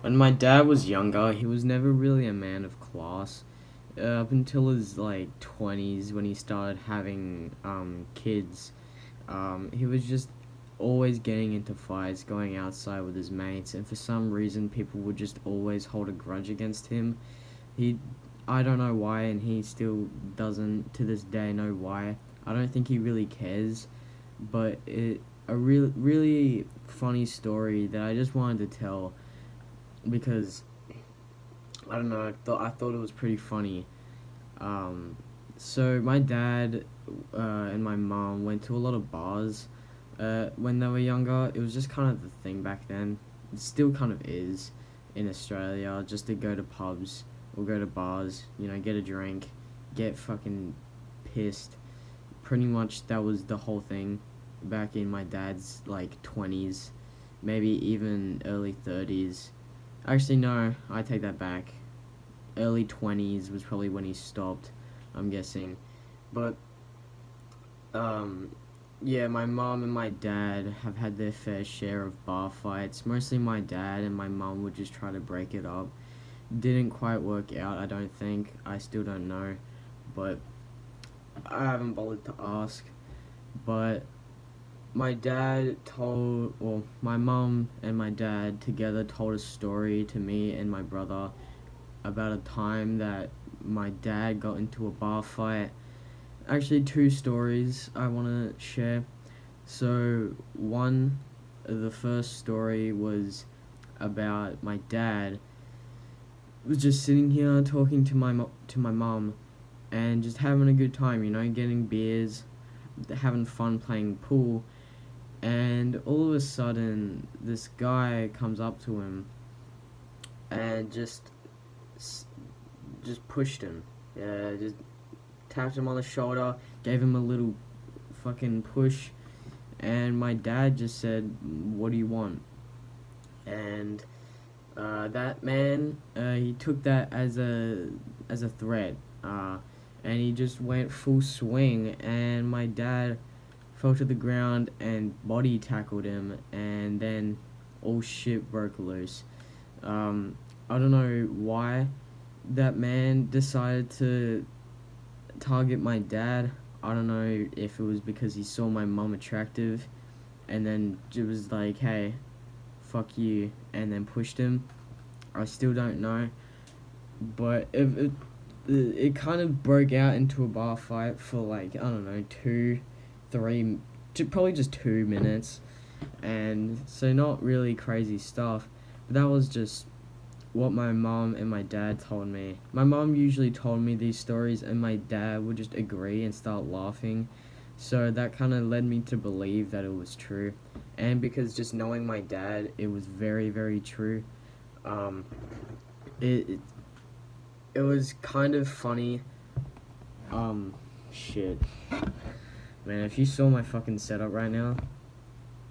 When my dad was younger, he was never really a man of class. Up until his like 20s, when he started having kids, he was just always getting into fights, going outside with his mates, and for some reason, people would just always hold a grudge against him. He, I don't know why, and he still doesn't to this day know why. I don't think he really cares, but a really funny story that I just wanted to tell because I don't know. I thought it was pretty funny. Um, so my dad and my mom went to a lot of bars when they were younger. It was just kind of the thing back then. It still kind of is in Australia, just to go to pubs or go to bars. You know, get a drink, get fucking pissed. Pretty much that was the whole thing back in my dad's like 20s, maybe even early 30s. Actually, no, I take that back. Early 20s was probably when he stopped, I'm guessing. But, um, yeah, my mom and my dad have had their fair share of bar fights. Mostly my dad and my mom would just try to break it up. Didn't quite work out, I don't think. I still don't know. But I haven't bothered to ask. But my mom and my dad together told a story to me and my brother about a time that my dad got into a bar fight. Actually, two stories I want to share. So, the first story was about my dad was just sitting here talking to my mom and just having a good time, you know, getting beers, having fun playing pool, and all of a sudden this guy comes up to him and just pushed him. Yeah, just tapped him on the shoulder, gave him a little fucking push, and my dad just said, "What do you want?" And that man, he took that as a threat, and he just went full swing, and my dad fell to the ground and body tackled him, and then all shit broke loose. Um, I don't know why that man decided to target my dad. I don't know if it was because he saw my mom attractive and then it was like, hey, fuck you, and then pushed him. I still don't know. But it kind of broke out into a bar fight for like, I don't know, probably just 2 minutes. And so not really crazy stuff. But that was just what my mom and my dad told me. My mom usually told me these stories, and my dad would just agree and start laughing. So that kind of led me to believe that it was true. And because just knowing my dad, it was very, very true. Um, it, it, it was kind of funny. Shit. Man, if you saw my fucking setup right now,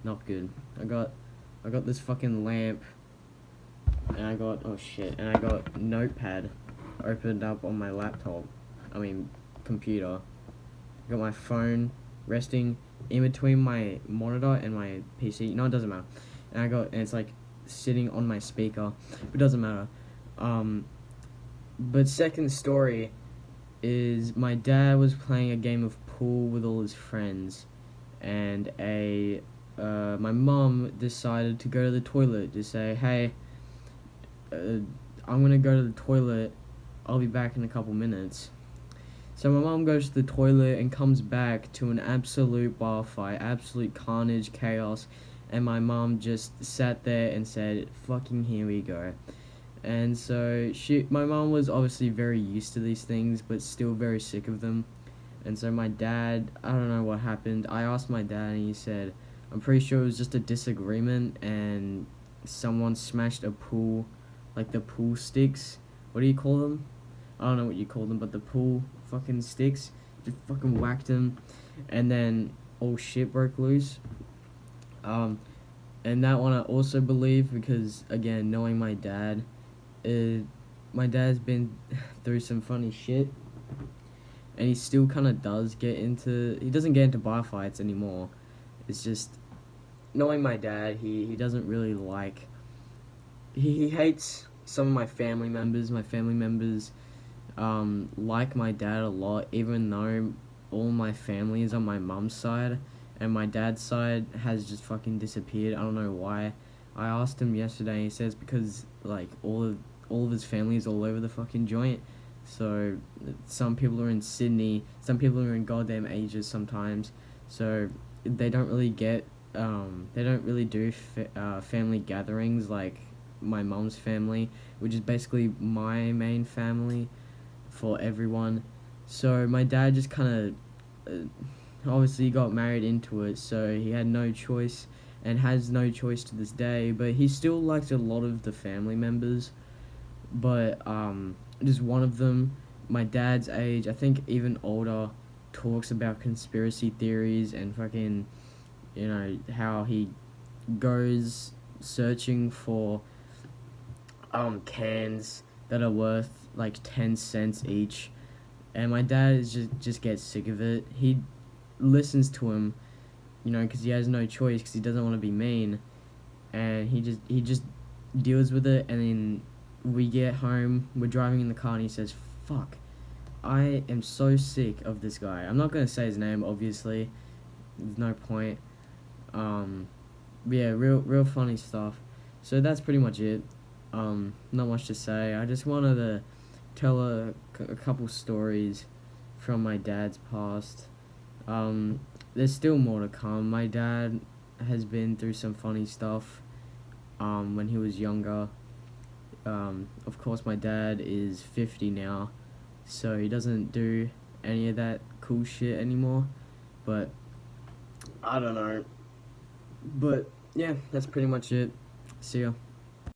not good. I got this fucking lamp and I got Notepad opened up on my laptop. I mean, computer. I got my phone resting in between my monitor and my PC. No, it doesn't matter. And it's like sitting on my speaker. It doesn't matter. But second story is my dad was playing a game of pool with all his friends, and my mom decided to go to the toilet to say, hey, I'm gonna go to the toilet. I'll be back in a couple minutes. So my mom goes to the toilet and comes back to an absolute bar fight, absolute carnage, chaos, and my mom just sat there and said, "Fucking here we go." And so my mom was obviously very used to these things, but still very sick of them. And so my dad, I don't know what happened. I asked my dad, and he said, "I'm pretty sure it was just a disagreement, and someone smashed a pool, like the pool sticks. What do you call them? I don't know what you call them, but the pool fucking sticks. Just fucking whacked him, and then all shit broke loose." Um, and that one I also believe because again, knowing uh, my dad's been through some funny shit, and he still kind of does get into. He doesn't get into bar fights anymore. It's just knowing my dad, he doesn't really like he hates some of my family members. My family members like my dad a lot, even though all my family is on my mum's side, and my dad's side has just fucking disappeared. I don't know why. I asked him yesterday. He says because like all of his family is all over the fucking joint. So some people are in Sydney, some people are in goddamn Asia sometimes. So they don't really get they don't really do family gatherings like my mom's family, which is basically my main family for everyone. So my dad just kind of obviously got married into it, so he had no choice and has no choice to this day. But he still likes a lot of the family members, but just one of them, my dad's age, I think even older, talks about conspiracy theories and fucking, you know, how he goes searching for cans that are worth like 10 cents each, and my dad is just gets sick of it. He listens to him, you know, because he has no choice, because he doesn't want to be mean, and he just deals with it. And then we get home, we're driving in the car, and he says, "Fuck, I am so sick of this guy." I'm not gonna say his name, obviously. There's no point. Um, yeah, real funny stuff. So that's pretty much it. Not much to say. I just wanted to tell a couple stories from my dad's past. There's still more to come. My dad has been through some funny stuff when he was younger. Of course, my dad is 50 now, so he doesn't do any of that cool shit anymore. But I don't know. But yeah, that's pretty much it. See ya.